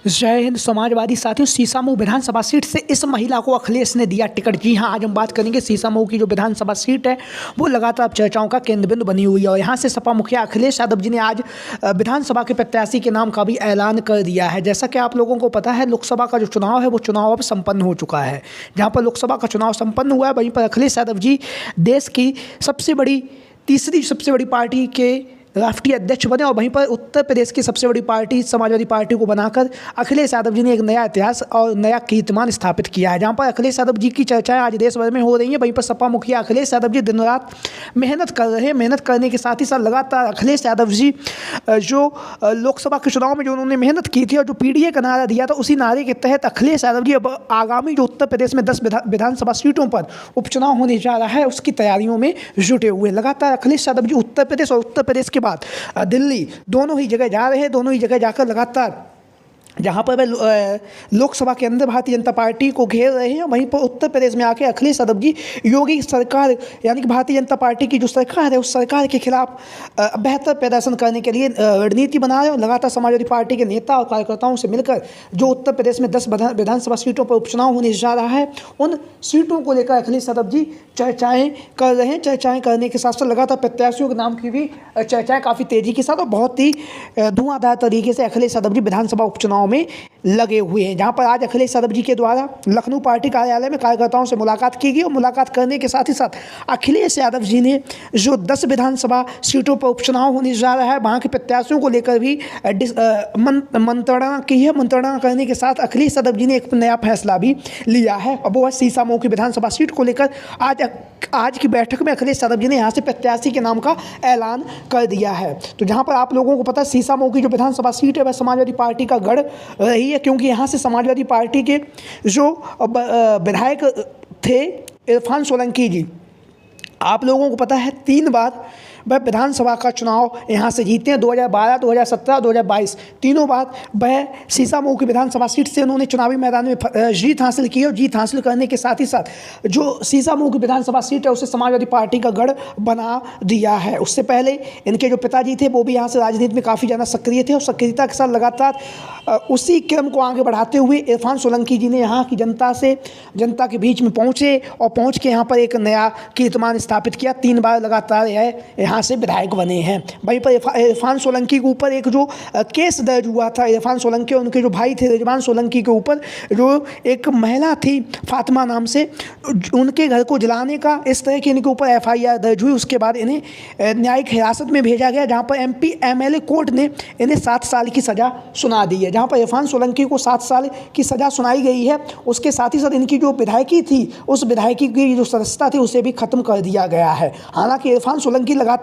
जय हिंद समाजवादी साथियों। सीसामऊ विधानसभा सीट से इस महिला को अखिलेश ने दिया टिकट। जी हां, आज हम बात करेंगे सीसामऊ की जो विधानसभा सीट है वो लगातार चर्चाओं का केंद्र बिंदु बनी हुई है और यहां से सपा मुखिया अखिलेश यादव जी ने आज विधानसभा के प्रत्याशी के नाम का भी ऐलान कर दिया है। जैसा कि आप लोगों को पता है, लोकसभा का जो चुनाव है वो चुनाव अब संपन्न हो चुका है। जहाँ पर लोकसभा का चुनाव संपन्न हुआ है, वहीं पर अखिलेश यादव जी देश की तीसरी सबसे बड़ी पार्टी के राष्ट्रीय अध्यक्ष बने और वहीं पर उत्तर प्रदेश की सबसे बड़ी पार्टी समाजवादी पार्टी को बनाकर अखिलेश यादव जी ने एक नया इतिहास और नया कीर्तिमान स्थापित किया है। जहां पर अखिलेश यादव जी की चर्चाएं आज देश भर में हो रही हैं, वहीं पर सपा मुखिया अखिलेश यादव जी दिन रात मेहनत कर रहे हैं। मेहनत करने के साथ ही साथ लगातार अखिलेश यादव जी जो लोकसभा के चुनाव में जो उन्होंने मेहनत की थी और जो पीडीए का नारा दिया था, उसी नारे के तहत अखिलेश यादव जी अब आगामी जो उत्तर प्रदेश में 10 विधानसभा सीटों पर उपचुनाव होने जा रहा है उसकी तैयारियों में जुटे हुए। लगातार अखिलेश यादव जी उत्तर प्रदेश और उत्तर प्रदेश के बाद दिल्ली दोनों ही जगह जा रहे हैं। दोनों ही जगह जाकर लगातार जहाँ पर वे लोकसभा के अंदर भारतीय जनता पार्टी को घेर रहे हैं, वहीं पर उत्तर प्रदेश में आके अखिलेश यादव जी योगी सरकार यानी कि भारतीय जनता पार्टी की जो सरकार है उस सरकार के खिलाफ बेहतर प्रदर्शन करने के लिए रणनीति बना रहे हैं। लगातार समाजवादी पार्टी के नेता और कार्यकर्ताओं से मिलकर जो उत्तर प्रदेश में 10 विधानसभा सीटों पर उपचुनाव होने जा रहा है, उन सीटों को लेकर अखिलेश यादव जी चर्चाएँ कर रहे हैं। चर्चाएँ करने के साथ साथ लगातार प्रत्याशियों के नाम की भी चर्चाएँ काफ़ी तेज़ी के साथ और बहुत ही धुआंधार तरीके से अखिलेश यादव जी विधानसभा उपचुनाव में लगे हुए हैं। जहां पर आज अखिलेश यादव जी के द्वारा लखनऊ पार्टी कार्यालय में कार्यकर्ताओं से मुलाकात की गई और मुलाकात करने के साथ ही साथ अखिलेश यादव जी ने जो 10 विधानसभा सीटों पर उपचुनाव होने जा रहा है वहां के प्रत्याशियों को लेकर भी मंत्रणा की है। मंत्रणा करने के साथ अखिलेश यादव जी ने एक नया फैसला भी लिया है और वो है सीसामऊ की विधानसभा सीट को लेकर आज की बैठक में अखिलेश यादव जी ने यहाँ से प्रत्याशी के नाम का ऐलान कर दिया है। तो जहाँ पर आप लोगों को पता है सीसामऊ की जो विधानसभा सीट है वह समाजवादी पार्टी का गढ़ रही है, क्योंकि यहाँ से समाजवादी पार्टी के जो विधायक थे इरफान सोलंकी जी, आप लोगों को पता है 3 बार वह विधानसभा का चुनाव यहाँ से जीते हैं। 2012, 2017, 2022 तीनों बार वह सीसामऊ की विधानसभा सीट से उन्होंने चुनावी मैदान में जीत हासिल की और जीत हासिल करने के साथ ही साथ जो सीसामऊ की विधानसभा सीट है उसे समाजवादी पार्टी का गढ़ बना दिया है। उससे पहले इनके जो पिताजी थे वो भी यहाँ से राजनीति में काफ़ी ज़्यादा सक्रिय थे और सक्रियता के साथ लगातार उसी क्रम को आगे बढ़ाते हुए इरफान सोलंकी जी ने यहाँ की जनता के बीच में पहुँचे और पहुँच के यहाँ पर एक नया कीर्तिमान स्थापित किया। 3 बार लगातार यहाँ से विधायक बने हैं। वहीं पर इरफान सोलंकी के ऊपर एक जो केस दर्ज हुआ था, इरफान सोलंकी और उनके जो भाई थे रिजवान सोलंकी के ऊपर, जो एक महिला थी फातिमा नाम से, उनके घर को जलाने का इस तरह की इनके ऊपर FIR दर्ज हुई। उसके बाद इन्हें न्यायिक हिरासत में भेजा गया, जहाँ पर MP MLA कोर्ट ने इन्हें 7 साल की सज़ा सुना दी है। जहाँ पर इरफान सोलंकी को 7 साल की सज़ा सुनाई गई है, उसके साथ ही साथ इनकी जो विधायकी थी उस विधायकी की जो सदस्यता थी उसे भी खत्म कर दिया गया है। हालांकि इरफान सोलंकी लगातार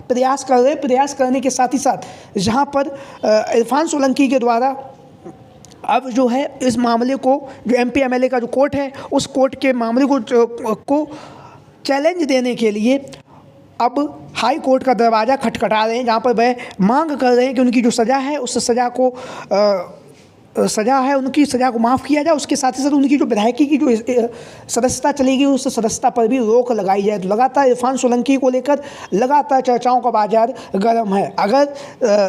प्रयास कर रहे हैं। प्रयास करने के साथ ही साथ जहां पर इरफान सोलंकी के द्वारा अब जो है इस मामले को जो MP MLA का जो कोर्ट है उस कोर्ट के मामले को चैलेंज देने के लिए अब हाई कोर्ट का दरवाज़ा खटखटा रहे हैं, जहां पर वह मांग कर रहे हैं कि उनकी जो सज़ा है उस उनकी सज़ा को माफ़ किया जाए। उसके साथ ही साथ उनकी जो विधायकी की जो सदस्यता चली गई उस सदस्यता पर भी रोक लगाई जाए। तो लगातार इरफान सोलंकी को लेकर लगातार चर्चाओं का बाजार गर्म है। अगर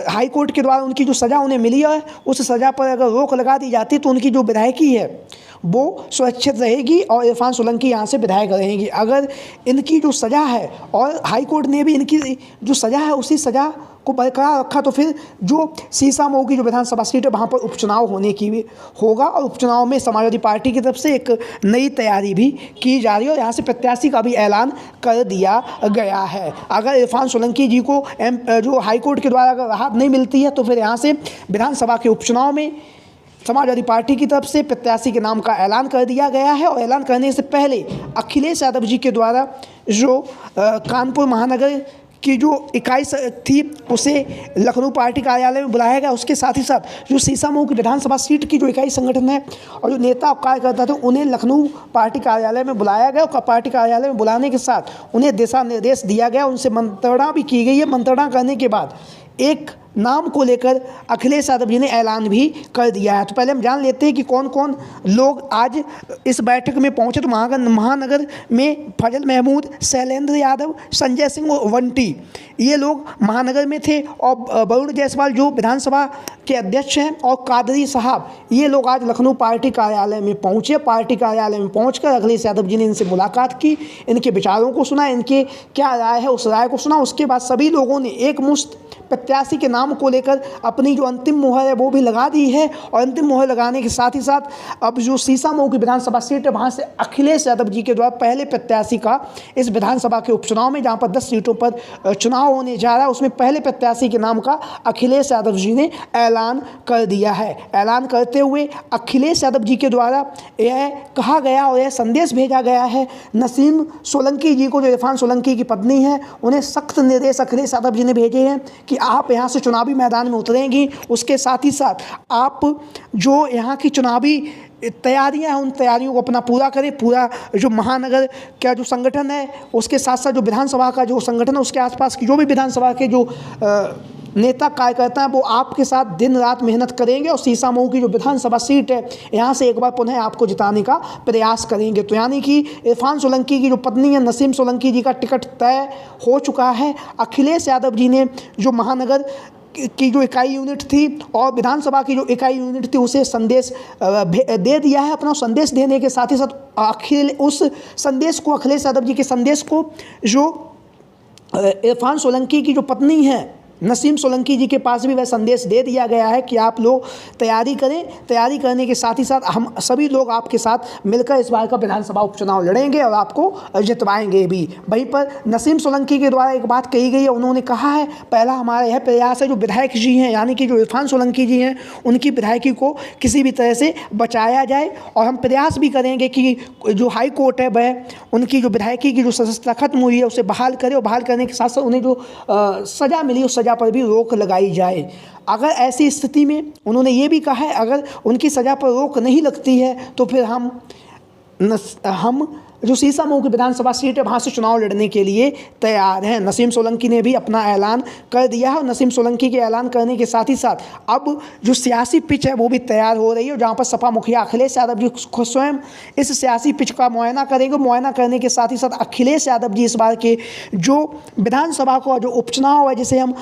हाई कोर्ट के द्वारा उनकी जो सज़ा उन्हें मिली है उस सज़ा पर अगर रोक लगा दी जाती तो उनकी जो विधायकी है वो सुरक्षित रहेगी और इरफान सोलंकी यहाँ से विधायक रहेंगी। अगर इनकी जो सज़ा है और हाई कोर्ट ने भी इनकी जो सज़ा है उसी सज़ा को बरकरार रखा तो फिर जो सीसामऊ की जो विधानसभा सीट है वहाँ पर उपचुनाव होने की भी होगा और उपचुनाव में समाजवादी पार्टी की तरफ से एक नई तैयारी भी की जा रही है और यहाँ से प्रत्याशी का भी ऐलान कर दिया गया है। अगर इरफान सोलंकी जी को जो हाई कोर्ट के द्वारा अगर राहत नहीं मिलती है तो फिर यहाँ से विधानसभा के उपचुनाव में समाजवादी पार्टी की तरफ से प्रत्याशी के नाम का ऐलान कर दिया गया है। और ऐलान करने से पहले अखिलेश यादव जी के द्वारा जो कानपुर महानगर की जो इकाई थी उसे लखनऊ पार्टी कार्यालय में बुलाया गया। उसके साथ ही साथ जो सीसामऊ की विधानसभा सीट की जो इकाई संगठन है और जो नेता और कार्यकर्ता थे उन्हें लखनऊ पार्टी कार्यालय में बुलाया गया और पार्टी कार्यालय में बुलाने के साथ उन्हें दिशा निर्देश दिया गया, उनसे मंत्रणा भी की गई है। मंत्रणा करने के बाद एक नाम को लेकर अखिलेश यादव जी ने ऐलान भी कर दिया है। तो पहले हम जान लेते हैं कि कौन कौन लोग आज इस बैठक में पहुंचे। तो महानगर में फजल महमूद, शैलेंद्र यादव, संजय सिंह और वंटी, ये लोग महानगर में थे। और वरुण जायसवाल जो विधानसभा के अध्यक्ष हैं, और कादरी साहब, ये लोग आज लखनऊ पार्टी कार्यालय में पहुंचे। पार्टी कार्यालय में पहुंचकर अखिलेश यादव जी ने इनसे मुलाकात की, इनके विचारों को सुना, इनके क्या राय है उस राय को सुना। उसके बाद सभी लोगों ने एक मुश्त प्रत्याशी के नाम को लेकर अपनी जो अंतिम मोहर है वो भी लगा दी है। और अंतिम मोहर लगाने के साथ ही साथ अब जो सीसामऊ की विधानसभा सीट है वहाँ से अखिलेश यादव जी के द्वारा पहले प्रत्याशी का इस विधानसभा के उपचुनाव में, जहाँ पर 10 सीटों पर चुनाव होने जा रहा है, उसमें पहले प्रत्याशी के नाम का अखिलेश यादव जी ने ऐलान कर दिया है। ऐलान करते हुए अखिलेश यादव जी के द्वारा यह कहा गया और यह संदेश भेजा गया है नसीम सोलंकी जी को, जो इरफान सोलंकी की पत्नी है, उन्हें सख्त निर्देश अखिलेश यादव जी ने भेजे हैं कि आप यहाँ से चुनावी मैदान में उतरेंगी। उसके साथ ही साथ आप जो यहाँ की चुनावी तैयारियां हैं उन तैयारियों को अपना पूरा करें। पूरा जो महानगर का जो संगठन है, उसके साथ साथ जो विधानसभा का जो संगठन है, उसके आसपास की जो भी विधानसभा के जो नेता कार्यकर्ता हैं, वो आपके साथ दिन रात मेहनत करेंगे और सीसामऊ की जो विधानसभा सीट है यहाँ से एक बार पुनः आपको जिताने का प्रयास करेंगे। तो यानी कि इरफान सोलंकी की जो पत्नी है नसीम सोलंकी जी का टिकट तय हो चुका है। अखिलेश यादव जी ने जो महानगर की जो इकाई यूनिट थी और विधानसभा की जो इकाई यूनिट थी उसे संदेश दे दिया है। अपना संदेश देने के साथ ही साथ उस संदेश को, अखिलेश यादव जी के संदेश को, जो इरफान सोलंकी की जो पत्नी है नसीम सोलंकी जी के पास भी वह संदेश दे दिया गया है कि आप लोग तैयारी करें। तैयारी करने के साथ ही साथ हम सभी लोग आपके साथ मिलकर इस बार का विधानसभा उपचुनाव लड़ेंगे और आपको जितवाएंगे भी। वहीं पर नसीम सोलंकी के द्वारा एक बात कही गई है, उन्होंने कहा है पहला हमारा यह प्रयास है जो विधायक जी हैं, यानी कि जो इरफान सोलंकी जी हैं, उनकी विधायकी को किसी भी तरह से बचाया जाए। और हम प्रयास भी करेंगे कि जो हाई कोर्ट है वह उनकी जो विधायकी की जो सदस्यता खत्म हुई है उसे बहाल करे, और बहाल करने के साथ साथ उन्हें जो सज़ा मिली उस सज़ा पर भी रोक लगाई जाए। अगर ऐसी स्थिति में उन्होंने ये भी कहा है अगर उनकी सज़ा पर रोक नहीं लगती है तो फिर हम जो सीसामऊ की विधानसभा सीट है वहाँ से चुनाव लड़ने के लिए तैयार हैं। नसीम सोलंकी ने भी अपना ऐलान कर दिया है और नसीम सोलंकी के ऐलान करने के साथ ही साथ अब जो सियासी पिच है वो भी तैयार हो रही है, जहाँ पर सपा मुखिया अखिलेश यादव जी स्वयं इस सियासी पिच का मुआयना करेंगे। मुआयना करने के साथ ही साथ अखिलेश यादव जी इस बार के जो विधानसभा का जो उपचुनाव है, जिसे हम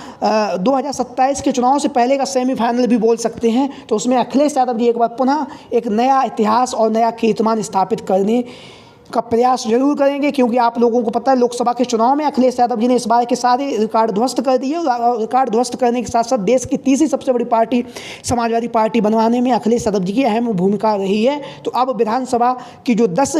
2027 के चुनाव से पहले का सेमीफाइनल भी बोल सकते हैं, तो उसमें अखिलेश यादव जी एक बार पुनः एक नया इतिहास और नया कीर्तिमान स्थापित करने का प्रयास जरूर करेंगे। क्योंकि आप लोगों को पता है लोकसभा के चुनाव में अखिलेश यादव जी ने इस बार के सारे रिकॉर्ड ध्वस्त कर दिए और रिकॉर्ड ध्वस्त करने के साथ साथ देश की तीसरी सबसे बड़ी पार्टी समाजवादी पार्टी बनवाने में अखिलेश यादव जी की अहम भूमिका रही है। तो अब विधानसभा की जो 10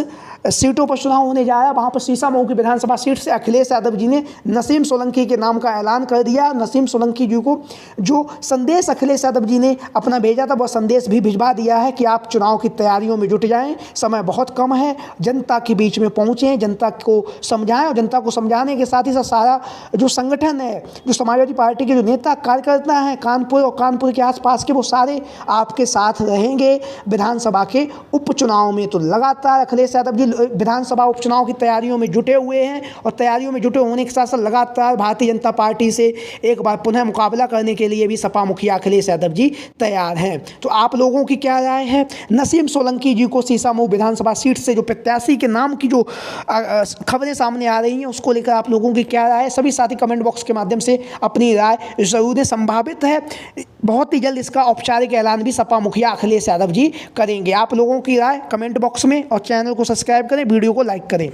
सीटों पर चुनाव होने जा रहा है, वहाँ पर सीसामऊ की विधानसभा सीट से अखिलेश यादव जी ने नसीम सोलंकी के नाम का ऐलान कर दिया। नसीम सोलंकी जी को जो संदेश अखिलेश यादव जी ने अपना भेजा था वह संदेश भी भिजवा दिया है कि आप चुनाव की तैयारियों में जुट जाएं, समय बहुत कम है, जनता के बीच में पहुँचें, जनता को समझाएं। और जनता को समझाने के साथ ही साथ सारा जो संगठन है, जो समाजवादी पार्टी के जो नेता कार्यकर्ता हैं कानपुर और कानपुर के आसपास के, वो सारे आपके साथ रहेंगे विधानसभा के उपचुनाव में। तो लगातार अखिलेश यादव जी विधानसभा उपचुनाव की तैयारियों में जुटे हुए हैं और तैयारियों में जुटे होने के साथ साथ लगातार भारतीय जनता पार्टी से एक बार पुनः मुकाबला करने के लिए भी सपा मुखिया अखिलेश यादव जी तैयार हैं। तो आप लोगों की क्या राय है? नसीम सोलंकी जी को सीसामऊ विधानसभा सीट से जो प्रत्याशी के नाम की जो खबरें सामने आ रही हैं उसको लेकर आप लोगों की क्या राय है? सभी साथी कमेंट बॉक्स के माध्यम से अपनी राय जरूर दें। संभावित है बहुत ही जल्द इसका औपचारिक ऐलान भी सपा मुखिया अखिलेश यादव जी करेंगे। आप लोगों की राय कमेंट बॉक्स में और चैनल को सब्सक्राइब करें, वीडियो को लाइक करें।